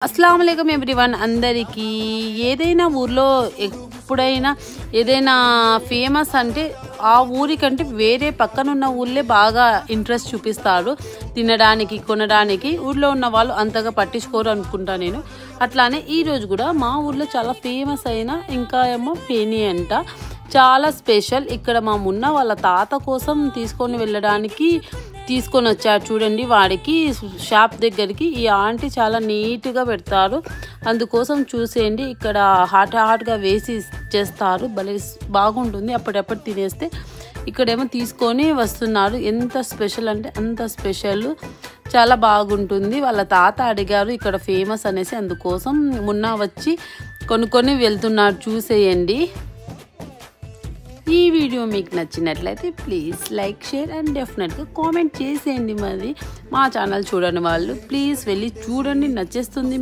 अस्सलाम वालेकुम एवरीवन అందరికీ ఏదైనా ఊర్లో ఎప్పుడైనా ఏదైనా ఫేమస్ అంటే ఆ ఊరి కంటే వేరే పక్కన ఉన్న ఊర్లే బాగా ఇంట్రెస్ట్ చూపిస్తారు తినడానికి కొనడానికి ఊర్లో ఉన్న వాళ్ళు అంతగా పట్టించుకోరు అనుకుంటా నేను అట్లానే ఈ రోజు కూడా మా ఊర్లో చాలా ఫేమస్ అయిన ఇంకా ఏమో పేని అంట చాలా స్పెషల్ ఇక్కడ మా మున్న వాళ్ళ తాత కోసం తీసుకొని వెళ్ళడానికి తీసుకొని వచ్చారు చూడండి వాడికి షాప్ దగ్గరికి ఈ ఆంటీ చాలా నీట్గా పెడతారు అందుకోసం చూసేయండి ఇక్కడ హాట్గా వేసి చేస్తారు భలే బాగుంటుంది అప్పుడప్పుడు తినేస్తే ఇక్కడేమో తీసుకొని వస్తున్నారు ఎంత స్పెషల్ అంటే అంత స్పెషల్ చాలా బాగుంటుంది వాళ్ళ తాత అడిగారు ఇక్కడ ఫేమస్ అనేసి అందుకోసం మున్న వచ్చి కొనుక్కొని వెళ్తున్నారు చూసేయండి ఈ వీడియో మీకు నచ్చినట్లయితే ప్లీజ్ లైక్ షేర్ అండ్ డెఫినెట్గా కామెంట్ చేసేయండి మరి మా ఛానల్ చూడని వాళ్ళు ప్లీజ్ వెళ్ళి చూడండి నచ్చేస్తుంది